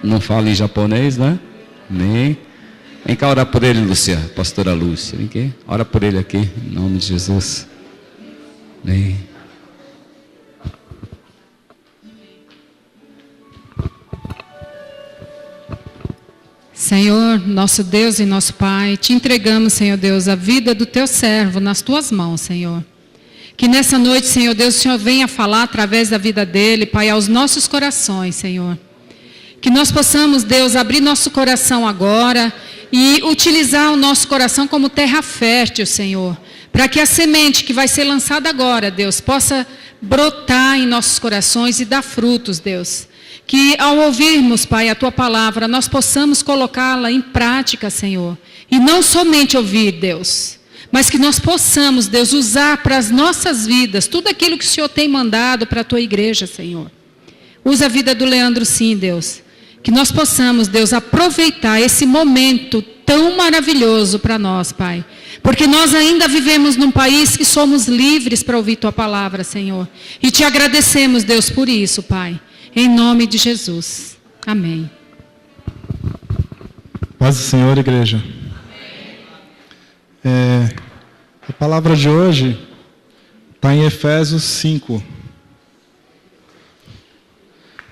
Não fala em japonês, né? Nem. Vem cá orar por ele, Lúcia, pastora Lúcia. Vem aqui, ora por ele aqui, em nome de Jesus. Vem. Senhor, nosso Deus e nosso Pai, te entregamos, Senhor Deus, a vida do teu servo nas tuas mãos, Senhor. Que nessa noite, Senhor Deus, o Senhor venha falar através da vida dele, Pai, aos nossos corações, Senhor. Que nós possamos, Deus, abrir nosso coração agora e utilizar o nosso coração como terra fértil, Senhor. Para que a semente que vai ser lançada agora, Deus, possa brotar em nossos corações e dar frutos, Deus. Que ao ouvirmos, Pai, a Tua palavra, nós possamos colocá-la em prática, Senhor. E não somente ouvir, Deus, mas que nós possamos, Deus, usar para as nossas vidas tudo aquilo que o Senhor tem mandado para a Tua igreja, Senhor. Usa a vida do Leandro, sim, Deus. Que nós possamos, Deus, aproveitar esse momento tão maravilhoso para nós, Pai. Porque nós ainda vivemos num país que somos livres para ouvir Tua palavra, Senhor. E te agradecemos, Deus, por isso, Pai. Em nome de Jesus. Amém. Paz do Senhor, igreja. A palavra de hoje está em Efésios 5.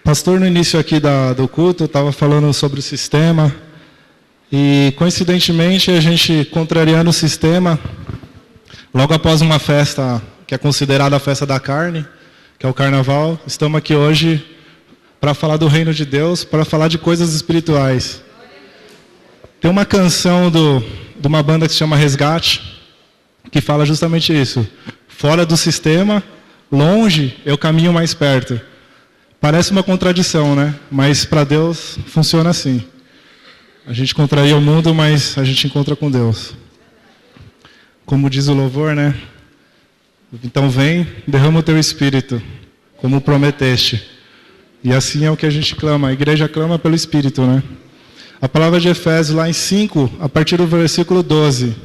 Pastor, no início aqui do culto, estava falando sobre o sistema. E, coincidentemente, a gente, contrariando o sistema, logo após uma festa que é considerada a festa da carne, que é o carnaval, estamos aqui hoje para falar do reino de Deus, para falar de coisas espirituais. Tem uma canção de uma banda que se chama Resgate, que fala justamente isso. Fora do sistema, longe, eu caminho mais perto. Parece uma contradição, né? Mas para Deus funciona assim. A gente contraria o mundo, mas a gente encontra com Deus. Como diz o louvor, né? Então vem, derrama o teu espírito, como prometeste. E assim é o que a gente clama, a igreja clama pelo Espírito, né? A palavra de Efésios, lá em 5, a partir do versículo 12.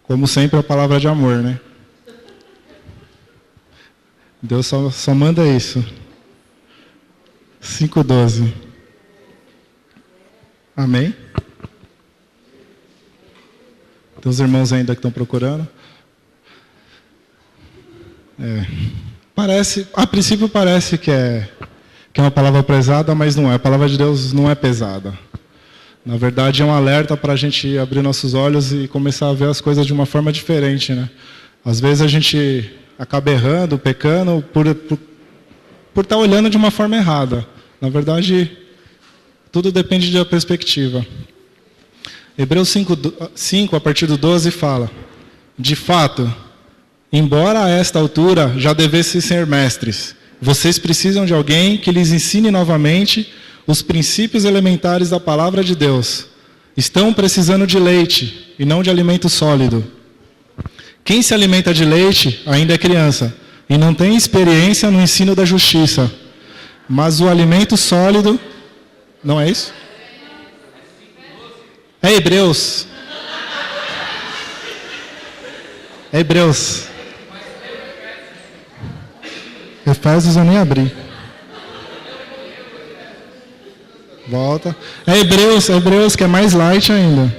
Como sempre, a palavra de amor, né? Deus só manda isso. 5:12. Amém? Tem os irmãos ainda que estão procurando. A princípio parece que é uma palavra pesada, mas não é. A palavra de Deus não é pesada. Na verdade, é um alerta para a gente abrir nossos olhos e começar a ver as coisas de uma forma diferente, né? Às vezes a gente acaba errando, pecando, por estar olhando de uma forma errada. Na verdade, tudo depende da perspectiva. Hebreus 5, a partir do 12, fala: de fato, embora a esta altura já devessem ser mestres, vocês precisam de alguém que lhes ensine novamente os princípios elementares da palavra de Deus. Estão precisando de leite e não de alimento sólido. Quem se alimenta de leite ainda é criança e não tem experiência no ensino da justiça. Mas o alimento sólido... Não é isso? É Hebreus. É Hebreus. Efésios eu nem abri. Volta. É Hebreus que é mais light ainda.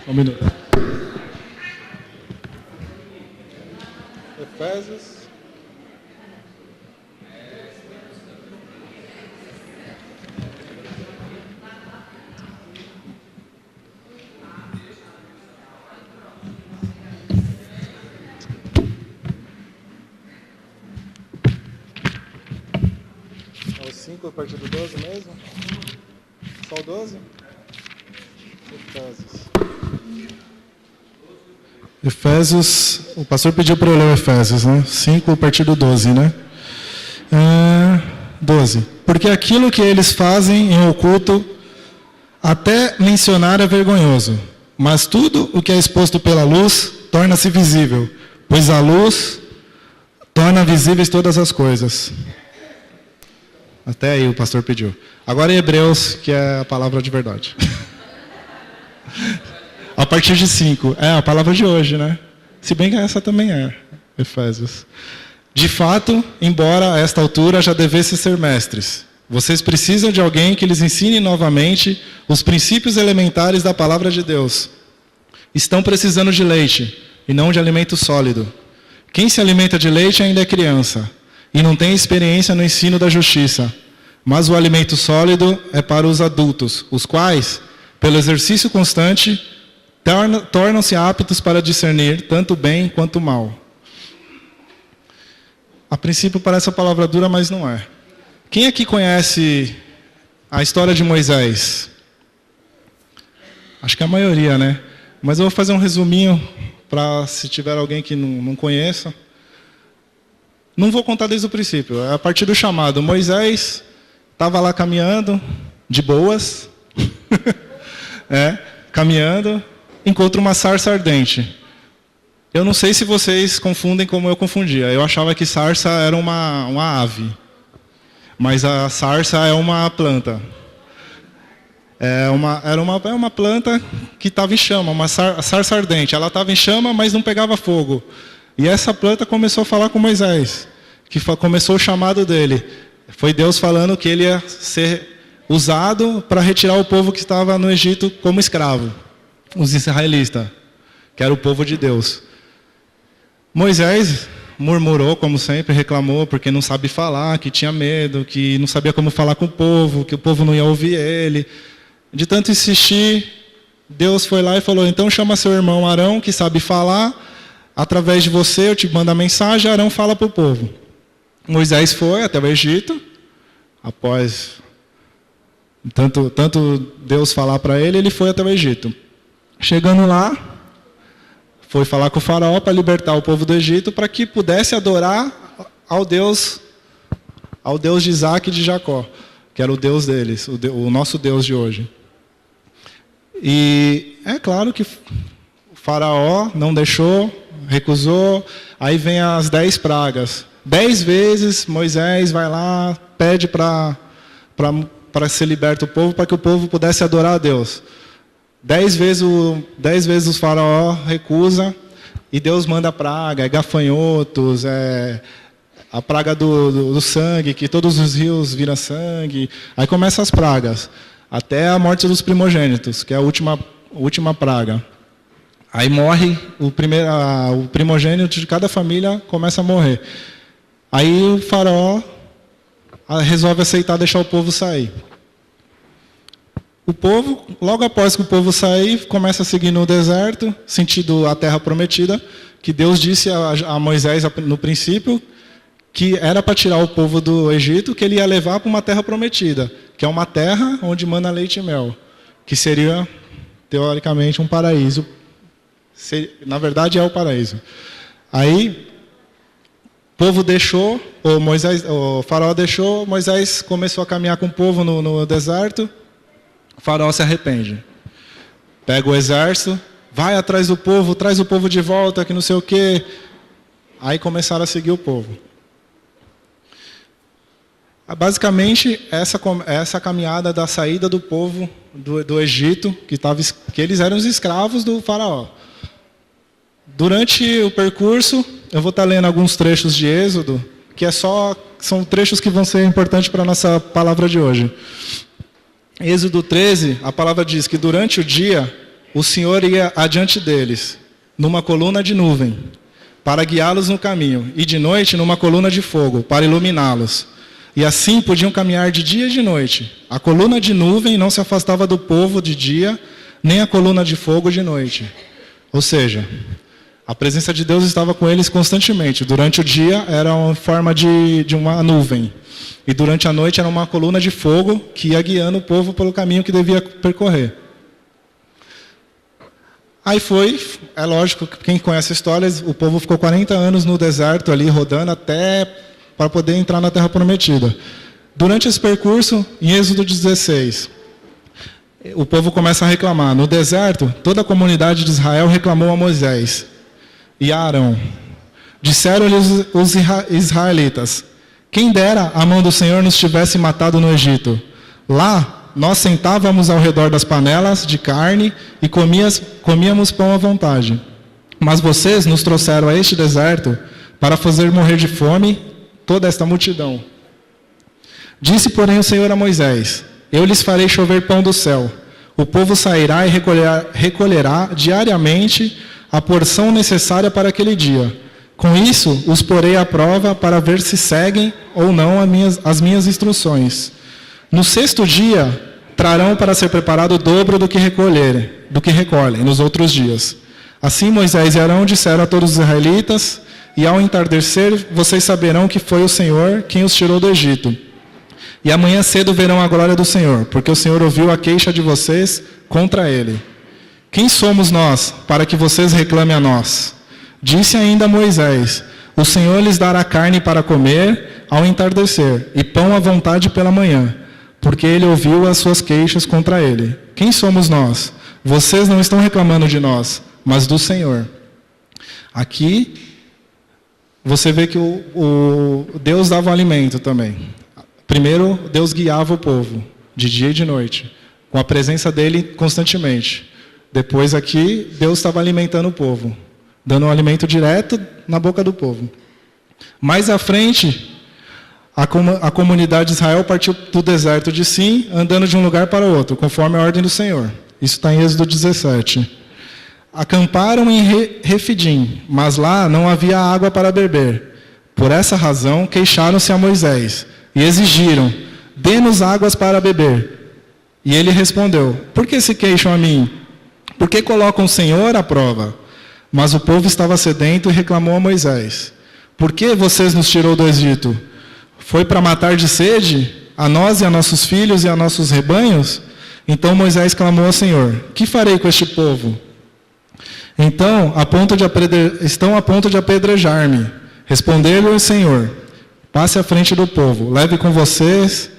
Um minuto. Efésios. É o 5 a partir do 12 mesmo? Só o 12? Efésios, o pastor pediu para eu ler o Efésios, né? 5 a partir do 12, né? 12. Porque aquilo que eles fazem em oculto, até mencionar é vergonhoso. Mas tudo o que é exposto pela luz torna-se visível, pois a luz torna visíveis todas as coisas. Até aí o pastor pediu. Agora em Hebreus, que é a palavra de verdade. A partir de 5. É a palavra de hoje, né? Se bem que essa também é, Efésios. De fato, embora a esta altura já devessem ser mestres, vocês precisam de alguém que lhes ensine novamente os princípios elementares da palavra de Deus. Estão precisando de leite e não de alimento sólido. Quem se alimenta de leite ainda é criança e não tem experiência no ensino da justiça. Mas o alimento sólido é para os adultos, os quais, pelo exercício constante, tornam-se aptos para discernir tanto o bem quanto o mal. A princípio parece a palavra dura, mas não é. Quem aqui conhece a história de Moisés? Acho que a maioria, né? Mas eu vou fazer um resuminho para se tiver alguém que não conheça. Não vou contar desde o princípio, é a partir do chamado. Moisés estava lá caminhando, de boas, caminhando, encontra uma sarça ardente. Eu não sei se vocês confundem como eu confundia. Eu achava que sarça era uma ave, mas a sarça é uma planta. Era uma planta que estava em chama, uma sarça ardente. Ela estava em chama, mas não pegava fogo. E essa planta começou a falar com Moisés, que começou o chamado dele. Foi Deus falando que ele ia ser usado para retirar o povo que estava no Egito como escravo, os israelitas, que era o povo de Deus. Moisés murmurou, como sempre, reclamou porque não sabe falar, que tinha medo, que não sabia como falar com o povo, que o povo não ia ouvir ele. De tanto insistir, Deus foi lá e falou: então chama seu irmão Arão, que sabe falar, através de você eu te mando a mensagem, Arão fala para o povo. Moisés foi até o Egito, após tanto Deus falar para ele, ele foi até o Egito. Chegando lá, foi falar com o faraó para libertar o povo do Egito, para que pudesse adorar ao Deus de Isaac e de Jacó, que era o Deus deles, o nosso Deus de hoje. E é claro que o faraó não deixou, recusou, aí vem as 10 pragas. 10 vezes Moisés vai lá, pede para ser liberto o povo, para que o povo pudesse adorar a Deus. 10 vezes o faraó recusa, e Deus manda praga, gafanhotos, a praga do sangue, que todos os rios viram sangue. Aí começam as pragas, até a morte dos primogênitos, que é a última praga. Aí morre o primogênito de cada família, começa a morrer. Aí o faraó resolve aceitar deixar o povo sair. O povo, logo após que o povo sair, começa a seguir no deserto, sentido a terra prometida, que Deus disse a Moisés no princípio, que era para tirar o povo do Egito, que ele ia levar para uma terra prometida, que é uma terra onde mana leite e mel, que seria, teoricamente, um paraíso. Na verdade, é o paraíso. Aí, o povo deixou, o faraó deixou, Moisés começou a caminhar com o povo no deserto. O faraó se arrepende. Pega o exército, vai atrás do povo, traz o povo de volta, que não sei o quê. Aí começaram a seguir o povo. Basicamente, essa caminhada da saída do povo do Egito, que eles eram os escravos do faraó. Durante o percurso, eu vou estar lendo alguns trechos de Êxodo, que são trechos que vão ser importantes para a nossa palavra de hoje. Êxodo 13, a palavra diz que durante o dia, o Senhor ia adiante deles, numa coluna de nuvem, para guiá-los no caminho, e de noite numa coluna de fogo, para iluminá-los. E assim podiam caminhar de dia e de noite. A coluna de nuvem não se afastava do povo de dia, nem a coluna de fogo de noite. Ou seja, a presença de Deus estava com eles constantemente. Durante o dia era uma forma de uma nuvem. E durante a noite era uma coluna de fogo que ia guiando o povo pelo caminho que devia percorrer. Aí é lógico, quem conhece a história, o povo ficou 40 anos no deserto ali, rodando até para poder entrar na Terra Prometida. Durante esse percurso, em Êxodo 16, o povo começa a reclamar. No deserto, toda a comunidade de Israel reclamou a Moisés e a Arão. Disseram-lhes os israelitas: quem dera a mão do Senhor nos tivesse matado no Egito. Lá nós sentávamos ao redor das panelas de carne e comíamos pão à vontade. Mas vocês nos trouxeram a este deserto para fazer morrer de fome toda esta multidão. Disse, porém, o Senhor a Moisés: eu lhes farei chover pão do céu. O povo sairá e recolherá diariamente a porção necessária para aquele dia. Com isso, os porei à prova para ver se seguem ou não as minhas instruções. No 6º dia, trarão para ser preparado o dobro do que recolhem nos outros dias. Assim Moisés e Arão disseram a todos os israelitas, e ao entardecer vocês saberão que foi o Senhor quem os tirou do Egito. E amanhã cedo verão a glória do Senhor, porque o Senhor ouviu a queixa de vocês contra ele. Quem somos nós para que vocês reclamem a nós? Disse ainda Moisés: o Senhor lhes dará carne para comer ao entardecer, e pão à vontade pela manhã, porque ele ouviu as suas queixas contra ele. Quem somos nós? Vocês não estão reclamando de nós, mas do Senhor. Aqui, você vê que o Deus dava alimento também. Primeiro, Deus guiava o povo, de dia e de noite, com a presença dele constantemente. Depois aqui, Deus estava alimentando o povo, dando um alimento direto na boca do povo. Mais à frente, a comunidade de Israel partiu do deserto de Sim, andando de um lugar para o outro, conforme a ordem do Senhor. Isso está em Êxodo 17. Acamparam em Refidim, mas lá não havia água para beber. Por essa razão, queixaram-se a Moisés e exigiram: dê-nos águas para beber. E ele respondeu: por que se queixam a mim? Por que colocam o Senhor à prova? Mas o povo estava sedento e reclamou a Moisés: por que vocês nos tirou do Egito? Foi para matar de sede a nós e a nossos filhos e a nossos rebanhos? Então Moisés clamou ao Senhor: que farei com este povo? Então, estão a ponto de apedrejar-me. Respondeu-lhe o Senhor: passe à frente do povo, leve com vocês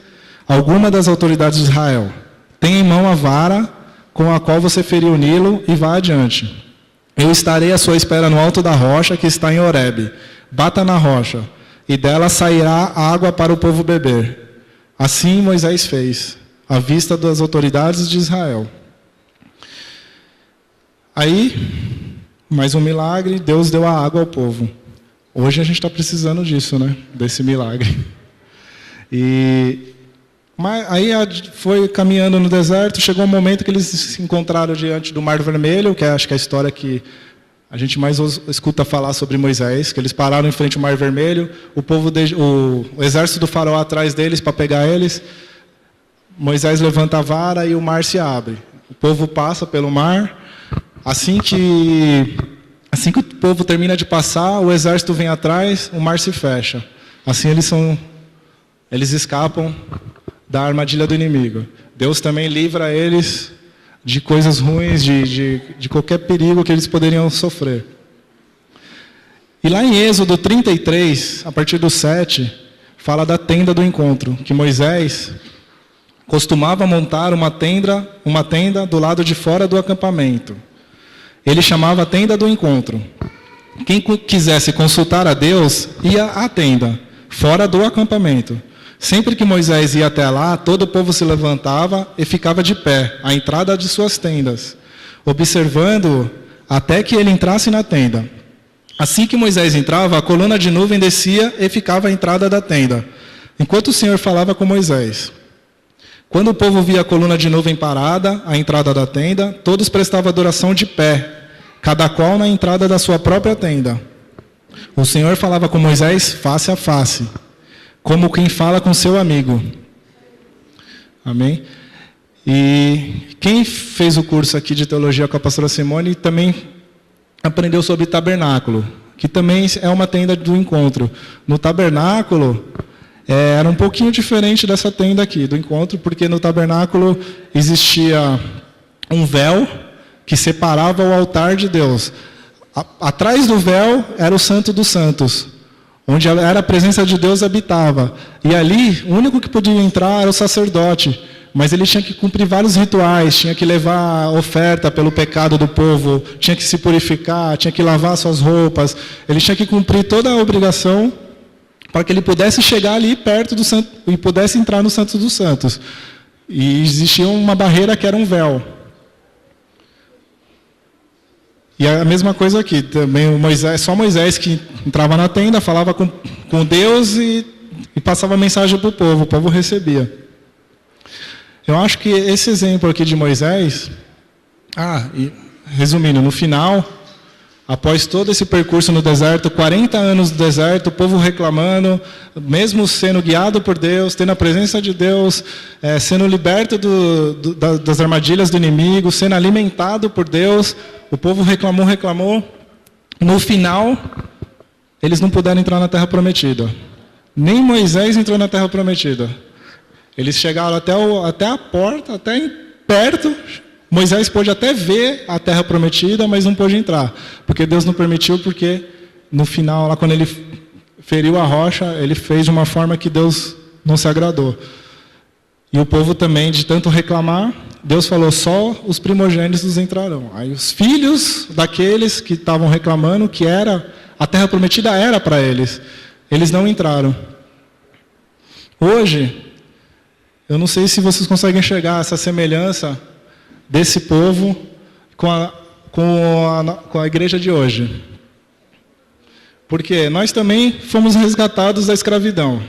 alguma das autoridades de Israel. Tenha em mão a vara com a qual você feriu o Nilo e vá adiante. Eu estarei à sua espera no alto da rocha que está em Horebe. Bata na rocha, e dela sairá água para o povo beber. Assim Moisés fez, à vista das autoridades de Israel. Aí, mais um milagre, Deus deu a água ao povo. Hoje a gente está precisando disso, né? Desse milagre. Mas aí foi caminhando no deserto, chegou um momento que eles se encontraram diante do Mar Vermelho, que acho que é a história que a gente mais escuta falar sobre Moisés, que eles pararam em frente ao Mar Vermelho, o exército do faraó atrás deles para pegar eles. Moisés levanta a vara e o mar se abre. O povo passa pelo mar. Assim que o povo termina de passar, o exército vem atrás, o mar se fecha. Assim eles escapam da armadilha do inimigo. Deus também livra eles de coisas ruins, de qualquer perigo que eles poderiam sofrer. E lá em Êxodo 33, a partir do 7, fala da tenda do encontro, que Moisés costumava montar uma tenda do lado de fora do acampamento. Ele chamava a tenda do encontro. Quem quisesse consultar a Deus, ia à tenda, fora do acampamento. Sempre que Moisés ia até lá, todo o povo se levantava e ficava de pé, à entrada de suas tendas, observando-o até que ele entrasse na tenda. Assim que Moisés entrava, a coluna de nuvem descia e ficava à entrada da tenda, enquanto o Senhor falava com Moisés. Quando o povo via a coluna de nuvem parada, à entrada da tenda, todos prestavam adoração de pé, cada qual na entrada da sua própria tenda. O Senhor falava com Moisés face a face, como quem fala com seu amigo. Amém? E quem fez o curso aqui de teologia com a pastora Simone também aprendeu sobre tabernáculo, que também é uma tenda do encontro. No tabernáculo, era um pouquinho diferente dessa tenda aqui, do encontro, porque no tabernáculo existia um véu que separava o altar de Deus. Atrás do véu era o Santo dos Santos, onde era a presença de Deus habitava. E ali, o único que podia entrar era o sacerdote, mas ele tinha que cumprir vários rituais, tinha que levar oferta pelo pecado do povo, tinha que se purificar, tinha que lavar suas roupas, ele tinha que cumprir toda a obrigação para que ele pudesse chegar ali perto do santo e pudesse entrar no Santo dos Santos. E existia uma barreira que era um véu. E a mesma coisa aqui, também só Moisés que entrava na tenda, falava com Deus e passava a mensagem para o povo recebia. Eu acho que esse exemplo aqui de Moisés, e resumindo, no final, após todo esse percurso no deserto, 40 anos no deserto, o povo reclamando, mesmo sendo guiado por Deus, tendo a presença de Deus, sendo liberto das armadilhas do inimigo, sendo alimentado por Deus, o povo reclamou. No final, eles não puderam entrar na Terra Prometida. Nem Moisés entrou na Terra Prometida. Eles chegaram até a porta, até perto. Moisés pôde até ver a Terra Prometida, mas não pôde entrar. Porque Deus não permitiu, porque no final, lá quando ele feriu a rocha, ele fez de uma forma que Deus não se agradou. E o povo também, de tanto reclamar, Deus falou, só os primogênitos entrarão. Aí os filhos daqueles que estavam reclamando, que a Terra Prometida era para eles, eles não entraram. Hoje, eu não sei se vocês conseguem enxergar essa semelhança desse povo com a igreja de hoje. Porque nós também fomos resgatados da escravidão,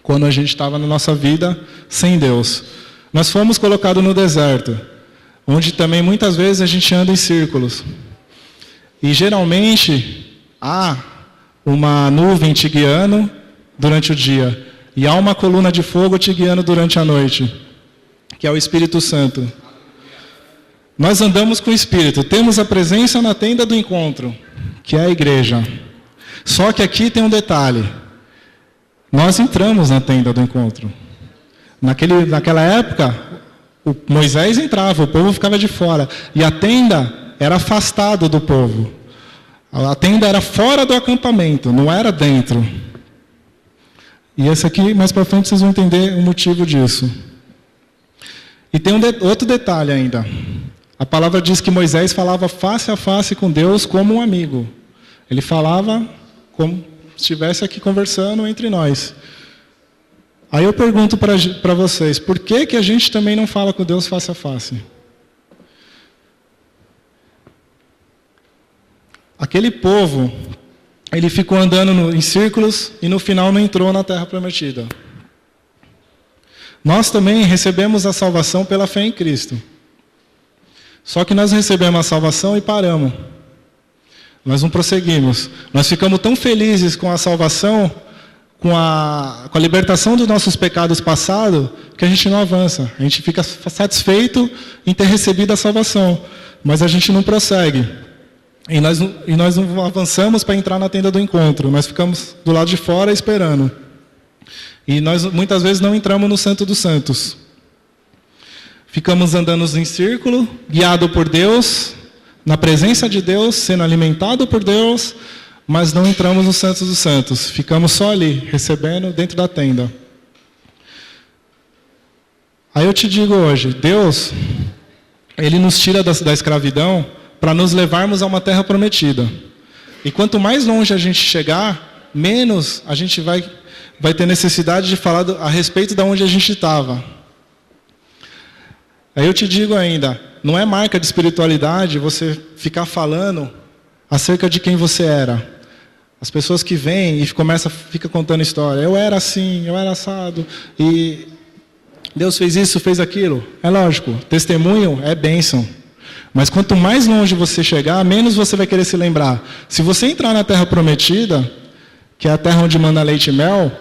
quando a gente estava na nossa vida sem Deus. Nós fomos colocados no deserto, onde também muitas vezes a gente anda em círculos. E geralmente há uma nuvem te guiando durante o dia, e há uma coluna de fogo te guiando durante a noite, que é o Espírito Santo. Nós andamos com o Espírito, temos a presença na tenda do encontro, que é a igreja. Só que aqui tem um detalhe. Nós entramos na tenda do encontro. Naquela época, Moisés entrava, o povo ficava de fora. E a tenda era afastada do povo. A tenda era fora do acampamento, não era dentro. E esse aqui, mais para frente, vocês vão entender o motivo disso. E tem outro detalhe ainda. A palavra diz que Moisés falava face a face com Deus como um amigo. Ele falava como se estivesse aqui conversando entre nós. Aí eu pergunto para vocês, por que a gente também não fala com Deus face a face? Aquele povo, ele ficou andando em círculos e no final não entrou na Terra Prometida. Nós também recebemos a salvação pela fé em Cristo. Só que nós recebemos a salvação e paramos. Nós não prosseguimos. Nós ficamos tão felizes com a salvação, com a libertação dos nossos pecados passados, que a gente não avança. A gente fica satisfeito em ter recebido a salvação, mas a gente não prossegue. E nós não avançamos para entrar na tenda do encontro. Nós ficamos do lado de fora esperando. E nós muitas vezes não entramos no Santo dos Santos. Ficamos andando em círculo, guiado por Deus, na presença de Deus, sendo alimentado por Deus, mas não entramos no Santo dos Santos. Ficamos só ali, recebendo dentro da tenda. Aí eu te digo hoje, Deus, Ele nos tira da escravidão para nos levarmos a uma terra prometida. E quanto mais longe a gente chegar, menos a gente vai ter necessidade de falar a respeito de onde a gente estava. Aí eu te digo ainda, não é marca de espiritualidade você ficar falando acerca de quem você era. As pessoas que vêm e ficam contando história. Eu era assim, eu era assado, e Deus fez isso, fez aquilo. É lógico, testemunho é bênção. Mas quanto mais longe você chegar, menos você vai querer se lembrar. Se você entrar na terra prometida, que é a terra onde manda leite e mel,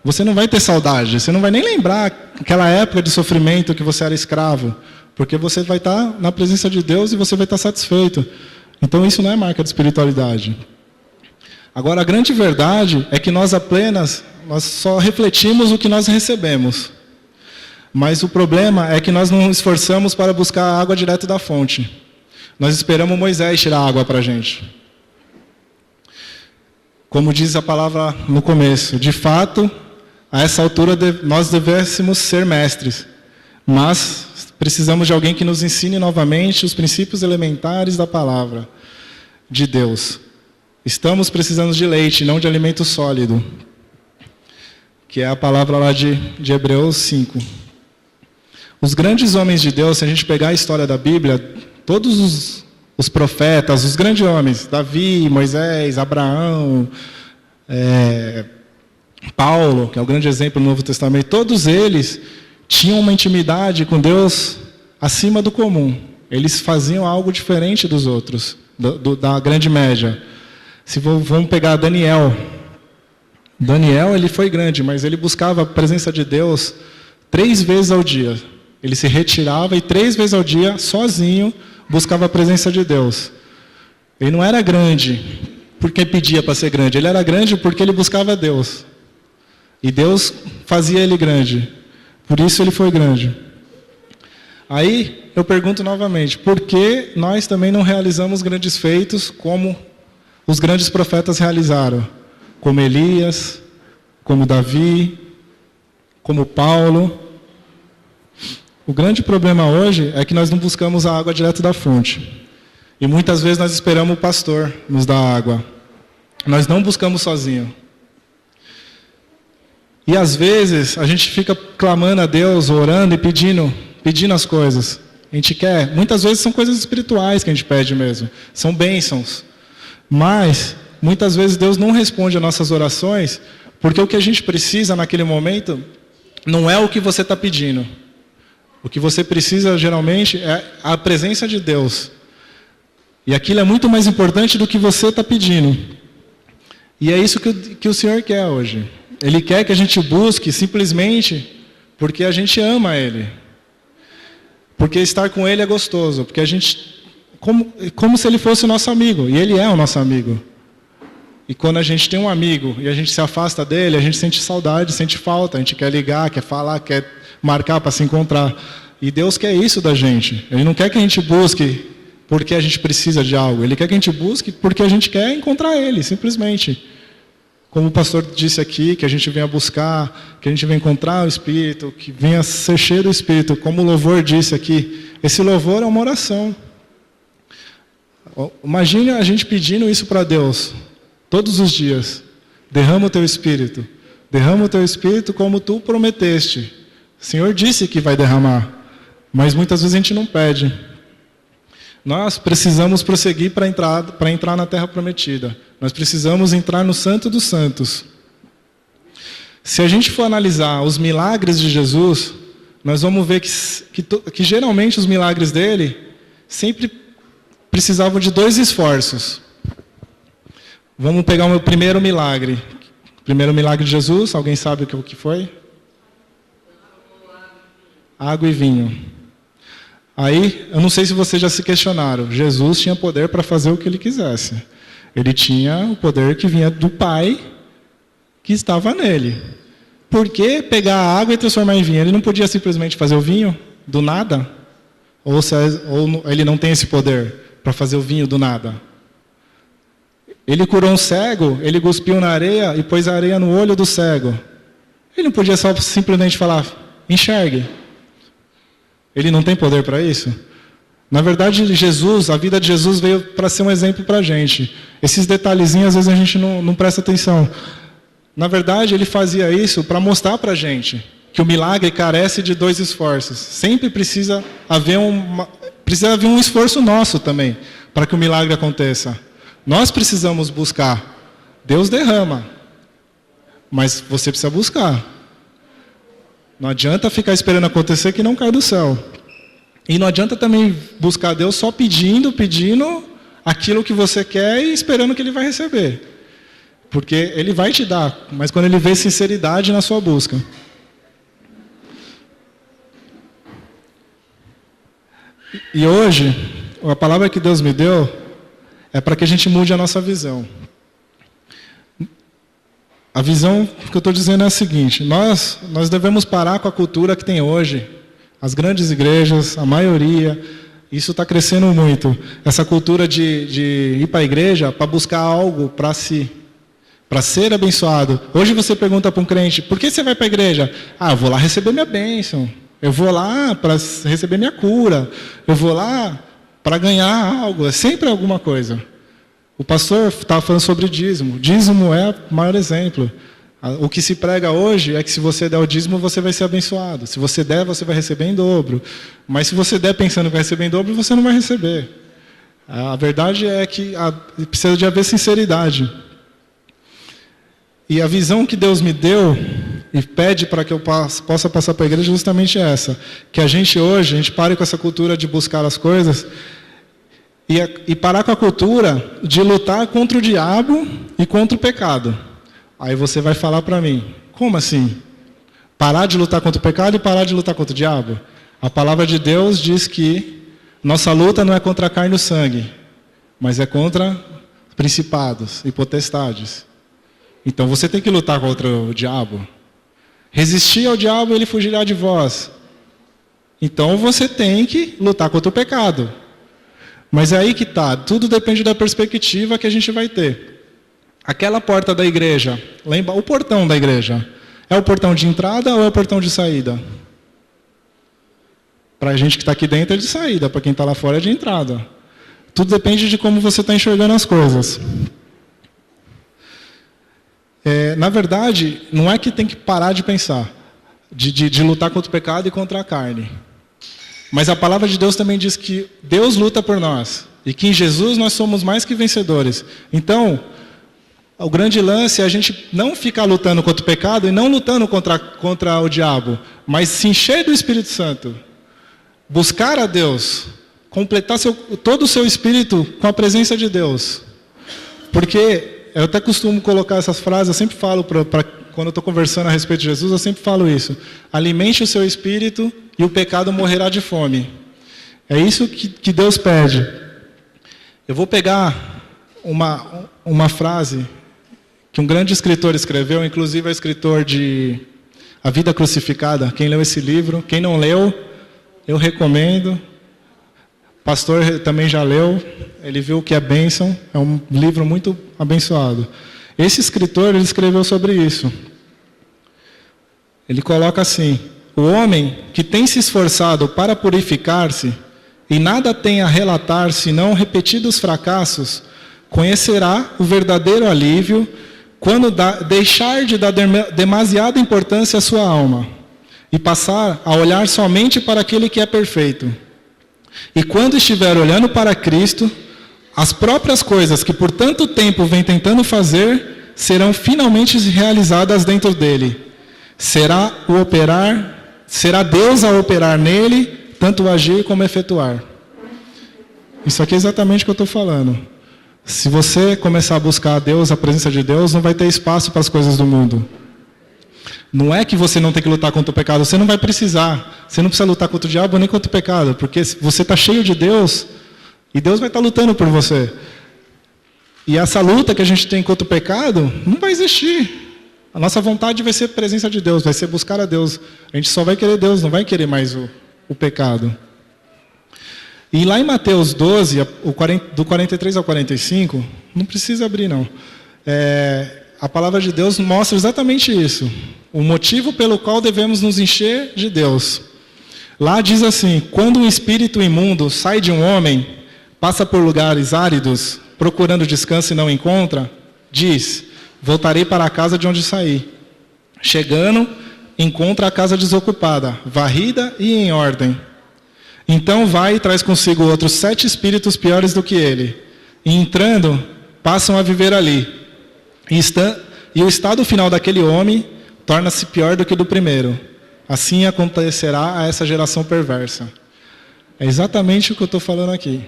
você não vai ter saudade. Você não vai nem lembrar aquela época de sofrimento que você era escravo. Porque você vai estar na presença de Deus e você vai estar satisfeito. Então isso não é marca de espiritualidade. Agora a grande verdade é que nós só refletimos o que nós recebemos. Mas o problema é que nós não esforçamos para buscar a água direto da fonte. Nós esperamos Moisés tirar a água para a gente. Como diz a palavra no começo, de fato, a essa altura nós devêssemos ser mestres. Mas precisamos de alguém que nos ensine novamente os princípios elementares da palavra de Deus. Estamos precisando de leite, não de alimento sólido. Que é a palavra lá de Hebreus 5. Os grandes homens de Deus, se a gente pegar a história da Bíblia, todos os profetas, os grandes homens, Davi, Moisés, Abraão, Paulo, que é o grande exemplo do Novo Testamento, todos eles tinham uma intimidade com Deus acima do comum. Eles faziam algo diferente dos outros, da grande média. Se vamos pegar Daniel. Daniel, ele foi grande, mas ele buscava a presença de Deus 3 vezes ao dia. Ele se retirava e 3 vezes ao dia, sozinho, buscava a presença de Deus. Ele não era grande porque pedia para ser grande. Ele era grande porque ele buscava Deus. E Deus fazia ele grande. Por isso ele foi grande. Aí eu pergunto novamente, por que nós também não realizamos grandes feitos como os grandes profetas realizaram? Como Elias, como Davi, como Paulo. O grande problema hoje é que nós não buscamos a água direto da fonte. E muitas vezes nós esperamos o pastor nos dar água. Nós não buscamos sozinho. E às vezes a gente fica clamando a Deus, orando e pedindo as coisas. A gente quer, muitas vezes são coisas espirituais que a gente pede mesmo. São bênçãos. Mas muitas vezes Deus não responde às nossas orações, porque o que a gente precisa naquele momento não é o que você está pedindo. O que você precisa geralmente é a presença de Deus. E aquilo é muito mais importante do que você está pedindo. E é isso que o Senhor quer hoje. Ele quer que a gente busque simplesmente porque a gente ama Ele. Porque estar com Ele é gostoso. Porque a gente... Como se Ele fosse o nosso amigo. E Ele é o nosso amigo. E quando a gente tem um amigo e a gente se afasta dele, a gente sente saudade, sente falta. A gente quer ligar, quer falar, quer marcar para se encontrar. E Deus quer isso da gente. Ele não quer que a gente busque porque a gente precisa de algo. Ele quer que a gente busque porque a gente quer encontrar Ele, simplesmente. Como o pastor disse aqui, que a gente venha buscar, que a gente venha encontrar o Espírito, que venha ser cheio do Espírito. Como o louvor disse aqui, esse louvor é uma oração. Imagine a gente pedindo isso para Deus, todos os dias. Derrama o teu Espírito. Derrama o teu Espírito como tu prometeste. O Senhor disse que vai derramar, mas muitas vezes a gente não pede. Nós precisamos prosseguir para entrar na Terra Prometida. Nós precisamos entrar no Santo dos Santos. Se a gente for analisar os milagres de Jesus, nós vamos ver que geralmente os milagres dele sempre precisavam de 2 esforços. Vamos pegar o meu primeiro milagre. O primeiro milagre de Jesus, alguém sabe o que foi? Água e vinho. Aí, eu não sei se vocês já se questionaram. Jesus tinha poder para fazer o que ele quisesse. Ele tinha o poder que vinha do Pai que estava nele. Por que pegar a água e transformar em vinho? Ele não podia simplesmente fazer o vinho do nada? Ou ele não tem esse poder para fazer o vinho do nada? Ele curou um cego, ele cuspiu na areia e pôs a areia no olho do cego. Ele não podia só simplesmente falar, enxergue. Ele não tem poder para isso? Na verdade, a vida de Jesus veio para ser um exemplo para a gente. Esses detalhezinhos, às vezes, a gente não presta atenção. Na verdade, ele fazia isso para mostrar para a gente que o milagre carece de 2 esforços. Sempre precisa haver um esforço nosso também, para que o milagre aconteça. Nós precisamos buscar. Deus derrama, mas você precisa buscar. Não adianta ficar esperando acontecer que não cai do céu. E não adianta também buscar Deus só pedindo aquilo que você quer e esperando que Ele vai receber. Porque Ele vai te dar, mas quando Ele vê sinceridade na sua busca. E hoje, a palavra que Deus me deu é para que a gente mude a nossa visão. A visão que eu estou dizendo é a seguinte: nós devemos parar com a cultura que tem hoje. As grandes igrejas, a maioria, isso está crescendo muito. Essa cultura de ir para a igreja para buscar algo para si, para ser abençoado. Hoje você pergunta para um crente, por que você vai para a igreja? Eu vou lá receber minha bênção. Eu vou lá para receber minha cura. Eu vou lá para ganhar algo. É sempre alguma coisa. O pastor estava falando sobre dízimo. Dízimo é o maior exemplo. O que se prega hoje é que se você der o dízimo, você vai ser abençoado. Se você der, você vai receber em dobro. Mas se você der pensando que vai receber em dobro, você não vai receber. A verdade é que precisa de haver sinceridade. E a visão que Deus me deu e pede para que eu possa passar para a igreja é justamente essa. Que a gente hoje, a gente pare com essa cultura de buscar as coisas e parar com a cultura de lutar contra o diabo e contra o pecado. Aí você vai falar para mim, como assim? Parar de lutar contra o pecado e parar de lutar contra o diabo? A palavra de Deus diz que nossa luta não é contra a carne e o sangue, mas é contra principados e potestades. Então você tem que lutar contra o diabo. Resistir ao diabo, ele fugirá de vós. Então você tem que lutar contra o pecado. Mas é aí que está, tudo depende da perspectiva que a gente vai ter. Aquela porta da igreja, lembra? O portão da igreja, é o portão de entrada ou é o portão de saída? Para a gente que está aqui dentro é de saída, para quem está lá fora é de entrada. Tudo depende de como você está enxergando as coisas. Na verdade, não é que tem que parar de pensar, de lutar contra o pecado e contra a carne. Mas a palavra de Deus também diz que Deus luta por nós. E que em Jesus nós somos mais que vencedores. Então, o grande lance é a gente não ficar lutando contra o pecado e não lutando contra o diabo. Mas se encher do Espírito Santo. Buscar a Deus. Completar todo o seu espírito com a presença de Deus. Porque eu até costumo colocar essas frases, eu sempre falo, quando eu estou conversando a respeito de Jesus, eu sempre falo isso. Alimente o seu espírito e o pecado morrerá de fome. É isso que Deus pede. Eu vou pegar uma frase que um grande escritor escreveu, inclusive é escritor de A Vida Crucificada. Quem leu esse livro, quem não leu, eu recomendo. O pastor também já leu, ele viu que é bênção, é um livro muito abençoado. Esse escritor, ele escreveu sobre isso. Ele coloca assim: o homem que tem se esforçado para purificar-se e nada tem a relatar senão repetidos fracassos, conhecerá o verdadeiro alívio quando deixar de dar demasiada importância à sua alma e passar a olhar somente para aquele que é perfeito. E quando estiver olhando para Cristo, as próprias coisas que por tanto tempo vem tentando fazer serão finalmente realizadas dentro dele. Será Deus a operar nele, tanto agir como efetuar. Isso aqui é exatamente o que eu estou falando. Se você começar a buscar a Deus, a presença de Deus, não vai ter espaço para as coisas do mundo. Não é que você não tem que lutar contra o pecado, você não vai precisar. Você não precisa lutar contra o diabo nem contra o pecado, porque você está cheio de Deus e Deus vai estar lutando por você. E essa luta que a gente tem contra o pecado não vai existir. A nossa vontade vai ser a presença de Deus, vai ser buscar a Deus. A gente só vai querer Deus, não vai querer mais o pecado. E lá em Mateus 12, do 43 ao 45, não precisa abrir não. A palavra de Deus mostra exatamente isso. O motivo pelo qual devemos nos encher de Deus. Lá diz assim: quando um espírito imundo sai de um homem, passa por lugares áridos, procurando descanso e não encontra, diz: voltarei para a casa de onde saí. Chegando, encontra a casa desocupada, varrida e em ordem. Então vai e traz consigo outros 7 espíritos piores do que ele. E entrando, passam a viver ali. E o estado final daquele homem torna-se pior do que o do primeiro. Assim acontecerá a essa geração perversa. É exatamente o que eu estou falando aqui.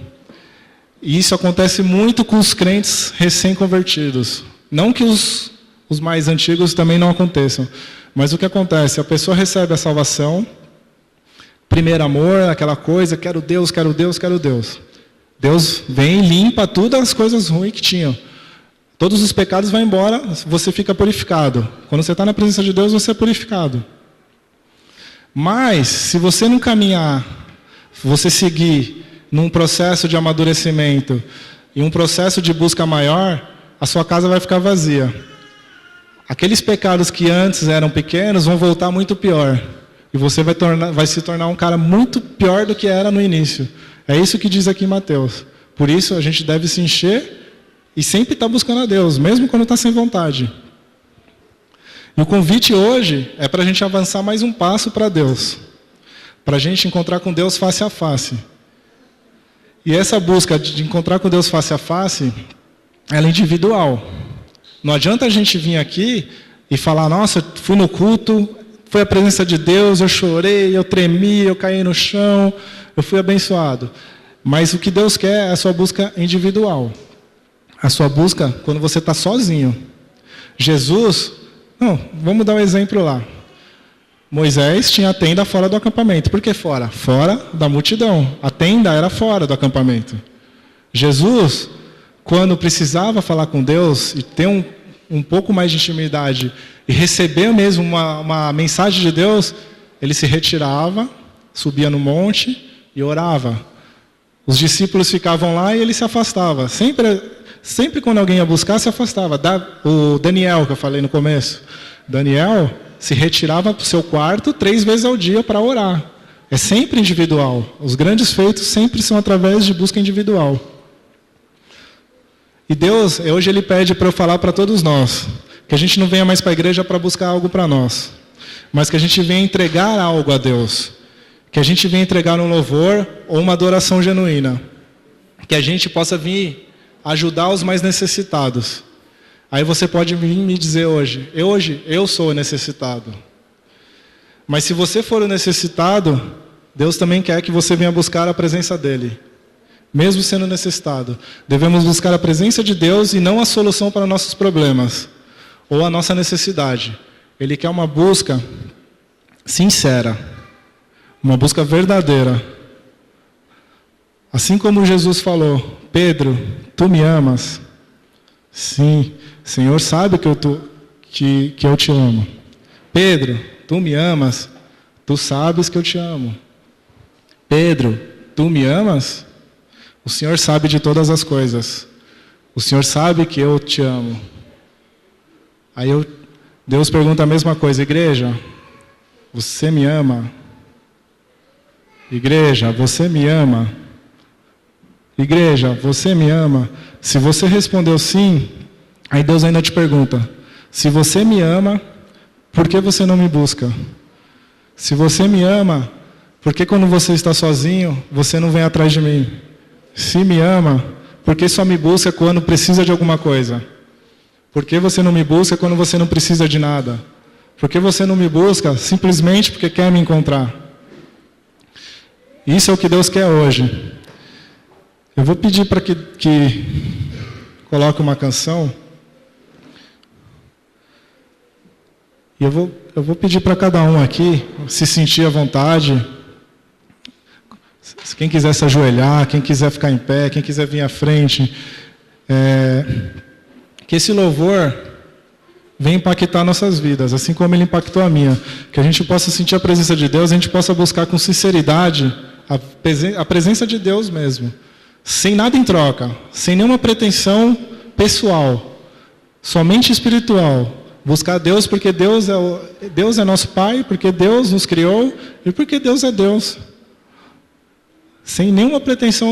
E isso acontece muito com os crentes recém-convertidos. Não que os mais antigos também não aconteçam. Mas o que acontece? A pessoa recebe a salvação, primeiro amor, aquela coisa, quero Deus, quero Deus, quero Deus. Deus vem e limpa todas as coisas ruins que tinham. Todos os pecados vão embora, você fica purificado. Quando você está na presença de Deus, você é purificado. Mas, se você não caminhar, você seguir num processo de amadurecimento e um processo de busca maior, a sua casa vai ficar vazia. Aqueles pecados que antes eram pequenos vão voltar muito pior. E você vai se tornar um cara muito pior do que era no início. É isso que diz aqui em Mateus. Por isso, a gente deve se encher e sempre está buscando a Deus, mesmo quando está sem vontade. E o convite hoje é para a gente avançar mais um passo para Deus. Para a gente encontrar com Deus face a face. E essa busca de encontrar com Deus face a face, ela é individual. Não adianta a gente vir aqui e falar, nossa, fui no culto, foi a presença de Deus, eu chorei, eu tremi, eu caí no chão, eu fui abençoado. Mas o que Deus quer é a sua busca individual. A sua busca quando você está sozinho. Jesus, não, vamos dar um exemplo lá. Moisés tinha a tenda fora do acampamento. Por que fora? Fora da multidão. A tenda era fora do acampamento. Jesus, quando precisava falar com Deus e ter um pouco mais de intimidade e receber mesmo uma mensagem de Deus, ele se retirava, subia no monte e orava. Os discípulos ficavam lá e ele se afastava. Sempre quando alguém ia buscar, se afastava. O Daniel, que eu falei no começo. Daniel se retirava para o seu quarto 3 vezes ao dia para orar. É sempre individual. Os grandes feitos sempre são através de busca individual. E Deus, hoje Ele pede para eu falar para todos nós, que a gente não venha mais para a igreja para buscar algo para nós, mas que a gente venha entregar algo a Deus. Que a gente venha entregar um louvor ou uma adoração genuína. Que a gente possa vir ajudar os mais necessitados. Aí você pode vir me dizer hoje eu sou necessitado. Mas se você for o necessitado, Deus também quer que você venha buscar a presença dEle. Mesmo sendo necessitado. Devemos buscar a presença de Deus e não a solução para nossos problemas. Ou a nossa necessidade. Ele quer uma busca sincera. Uma busca verdadeira. Assim como Jesus falou, Pedro, tu me amas? Sim, o Senhor sabe que eu te amo. Pedro, tu me amas? Tu sabes que eu te amo. Pedro, tu me amas? O Senhor sabe de todas as coisas. O Senhor sabe que eu te amo. Aí Deus pergunta a mesma coisa, igreja, você me ama? Igreja, você me ama? Igreja, você me ama? Se você respondeu sim, aí Deus ainda te pergunta, se você me ama, por que você não me busca? Se você me ama, por que quando você está sozinho, você não vem atrás de mim? Se me ama, por que só me busca quando precisa de alguma coisa? Por que você não me busca quando você não precisa de nada? Por que você não me busca simplesmente porque quer me encontrar? Isso é o que Deus quer hoje. Eu vou pedir para que coloque uma canção. E eu vou pedir para cada um aqui se sentir à vontade. Quem quiser se ajoelhar, quem quiser ficar em pé, quem quiser vir à frente. Que esse louvor venha impactar nossas vidas, assim como ele impactou a minha. Que a gente possa sentir a presença de Deus, a gente possa buscar com sinceridade a presença de Deus mesmo. Sem nada em troca, sem nenhuma pretensão pessoal, somente espiritual. Buscar Deus porque Deus é nosso Pai, porque Deus nos criou e porque Deus é Deus. Sem nenhuma pretensão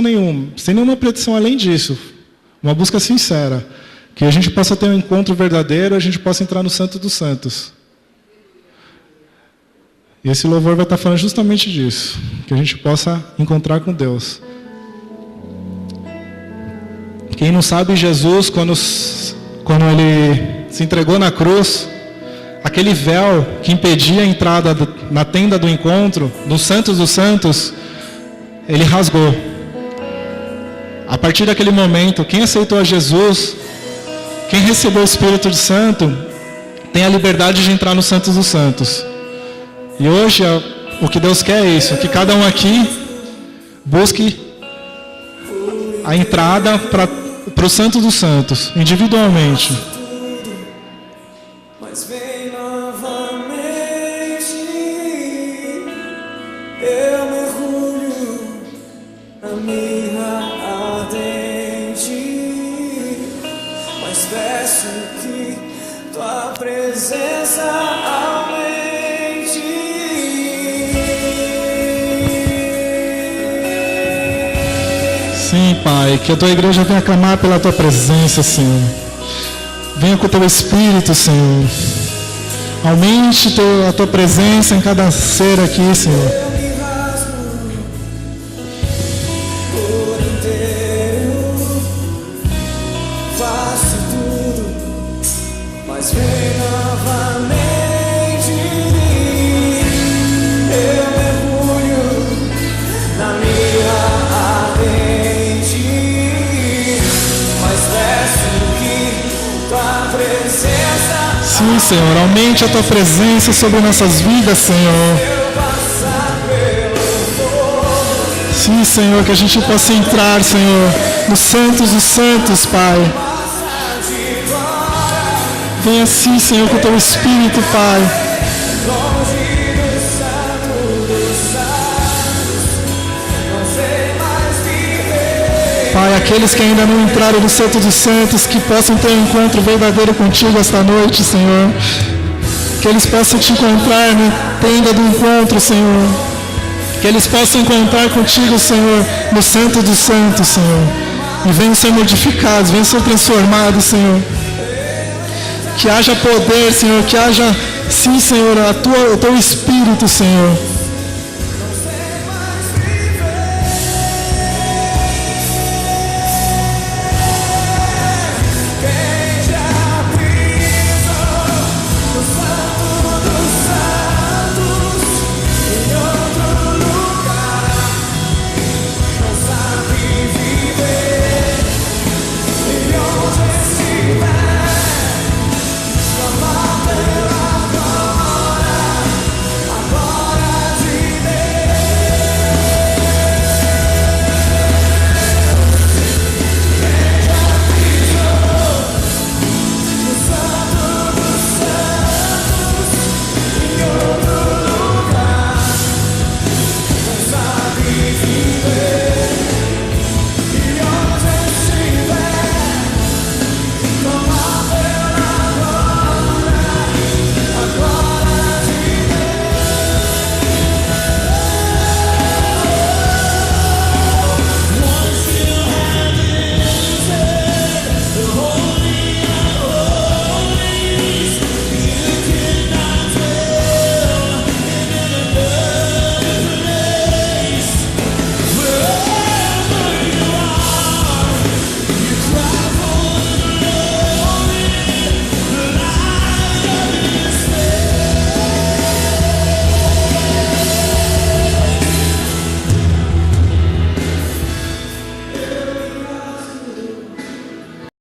sem nenhuma pretensão além disso. Uma busca sincera. Que a gente possa ter um encontro verdadeiro, a gente possa entrar no Santo dos Santos. E esse louvor vai estar falando justamente disso. Que a gente possa encontrar com Deus. Quem não sabe, Jesus, quando ele se entregou na cruz, aquele véu que impedia a entrada na tenda do encontro, do Santos dos Santos, ele rasgou. A partir daquele momento, quem aceitou a Jesus, quem recebeu o Espírito Santo, tem a liberdade de entrar no Santos dos Santos. E hoje, o que Deus quer é isso, que cada um aqui busque a entrada para o Santo dos Santos, individualmente. Mas vem novamente, eu mergulho na mirra ardente, mas peço que tua presença aumente. Sim, Pai, que a tua igreja venha clamar pela tua presença, Senhor. Venha com o teu Espírito, Senhor. Aumente a tua presença em cada ser aqui, Senhor. Eu me rasgo por inteiro, faço tudo, mas vem novamente em mim. Eu mergulho na minha ardente, mas peço que tua presença Sim, Senhor, aumente a tua presença sobre nossas vidas, Senhor. Sim, Senhor, que a gente possa entrar, Senhor, nos santos dos santos, Pai. Venha assim, Senhor, com o teu Espírito, Pai. Pai, aqueles que ainda não entraram no Santo dos Santos, que possam ter um encontro verdadeiro contigo esta noite, Senhor. Que eles possam te encontrar na tenda do encontro, Senhor. Que eles possam encontrar contigo, Senhor, no Santo dos Santos, Senhor. E venham ser modificados, venham ser transformados, Senhor. Que haja poder, Senhor, que haja, sim, Senhor, o teu Espírito, Senhor.